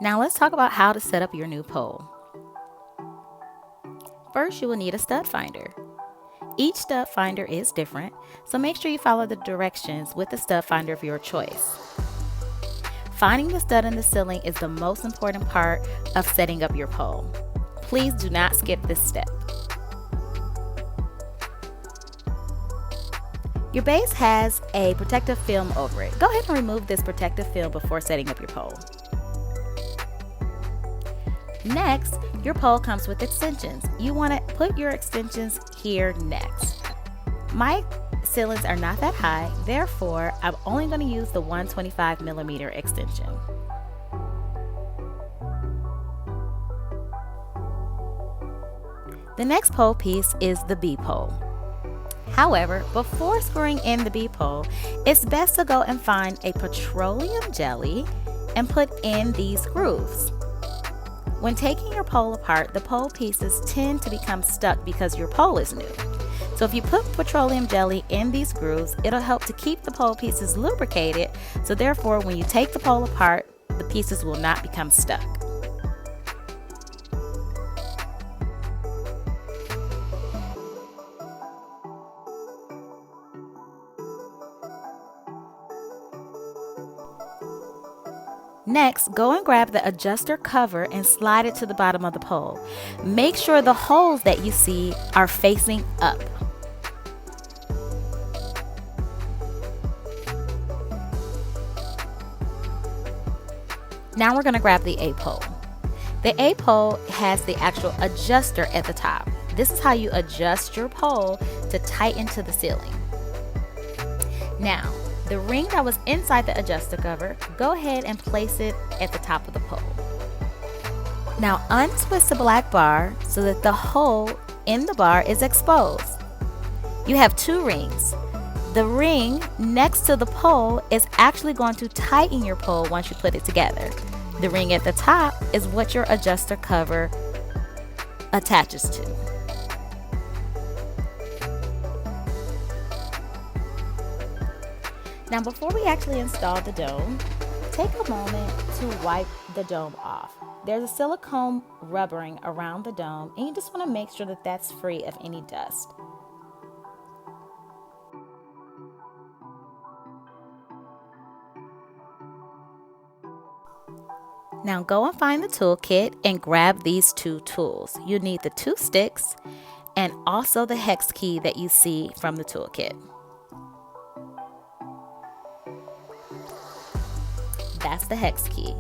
Now let's talk about how to set up your new pole. First, you will need a stud finder. Each stud finder is different, so make sure you follow the directions with the stud finder of your choice. Finding the stud in the ceiling is the most important part of setting up your pole. Please do not skip this step. Your base has a protective film over it. Go ahead and remove this protective film before setting up your pole. Next, your pole comes with extensions. You want to put your extensions here next. My ceilings are not that high, therefore I'm only going to use the 125mm extension. The next pole piece is the B-pole. However, before screwing in the B-pole, it's best to go and find a petroleum jelly and put in these grooves. When taking your pole apart, the pole pieces tend to become stuck because your pole is new. So if you put petroleum jelly in these grooves, it'll help to keep the pole pieces lubricated, so therefore when you take the pole apart, the pieces will not become stuck. Next, go and grab the adjuster cover and slide it to the bottom of the pole. Make sure the holes that you see are facing up. Now we're going to grab the A-pole. The A-pole has the actual adjuster at the top. This is how you adjust your pole to tighten to the ceiling. Now, the ring that was inside the adjuster cover, go ahead and place it at the top of the pole. Now untwist the black bar so that the hole in the bar is exposed. You have two rings. The ring next to the pole is actually going to tighten your pole once you put it together. The ring at the top is what your adjuster cover attaches to. Now before we actually install the dome, take a moment to wipe the dome off. There's a silicone rubbering around the dome and you just want to make sure that that's free of any dust. Now go and find the toolkit and grab these two tools. You need the 2 sticks and also the hex key that you see from the toolkit. That's the hex key.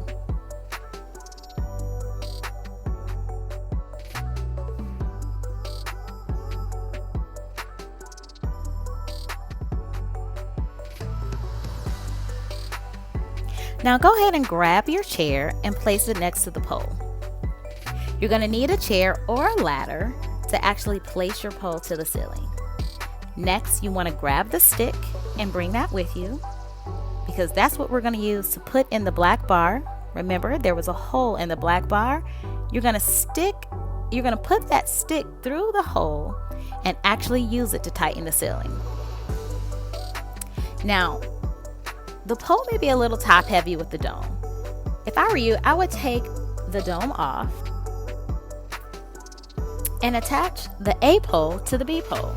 Now go ahead and grab your chair and place it next to the pole. You're going to need a chair or a ladder to actually place your pole to the ceiling. Next, you want to grab the stick and bring that with you, because that's what we're going to use to put in the black bar. Remember, there was a hole in the black bar. You're going to put that stick through the hole and actually use it to tighten the ceiling. Now, the pole may be a little top heavy with the dome. If I were you, I would take the dome off and attach the A pole to the B pole.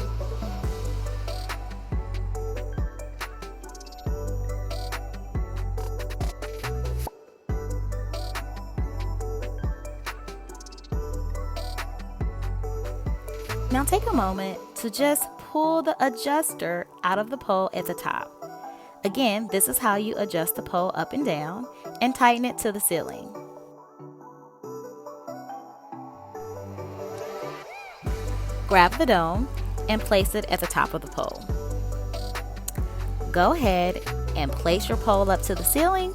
Now take a moment to just pull the adjuster out of the pole at the top. Again, this is how you adjust the pole up and down and tighten it to the ceiling. Grab the dome and place it at the top of the pole. Go ahead and place your pole up to the ceiling.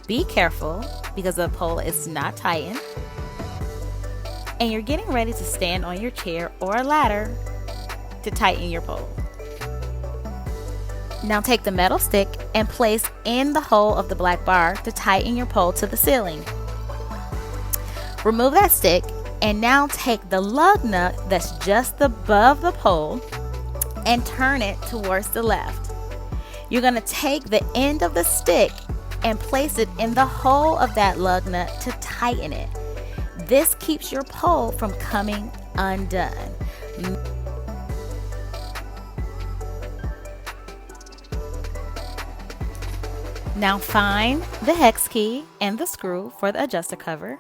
Be careful because the pole is not tightened. And you're getting ready to stand on your chair or a ladder to tighten your pole. Now take the metal stick and place in the hole of the black bar to tighten your pole to the ceiling. Remove that stick and now take the lug nut that's just above the pole and turn it towards the left. You're going to take the end of the stick and place it in the hole of that lug nut to tighten it. This keeps your pole from coming undone. Now find the hex key and the screw for the adjuster cover.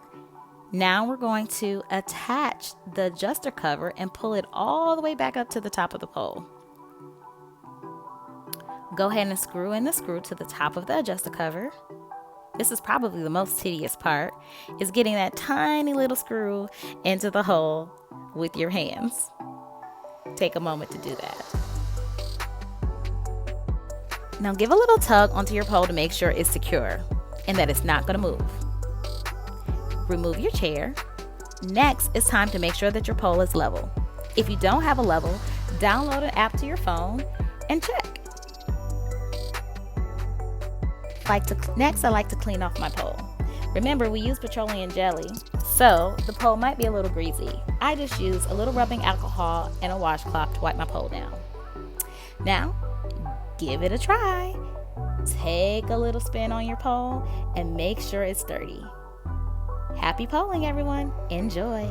Now we're going to attach the adjuster cover and pull it all the way back up to the top of the pole. Go ahead and screw in the screw to the top of the adjuster cover. This is probably the most tedious part, is getting that tiny little screw into the hole with your hands. Take a moment to do that. Now give a little tug onto your pole to make sure it's secure and that it's not going to move. Remove your chair. Next, it's time to make sure that your pole is level. If you don't have a level, download an app to your phone and check. Next, I like to clean off my pole. Remember, we use petroleum jelly, so the pole might be a little greasy. I just use a little rubbing alcohol and a washcloth to wipe my pole down. Now, give it a try. Take a little spin on your pole and make sure it's sturdy. Happy poling, everyone. Enjoy.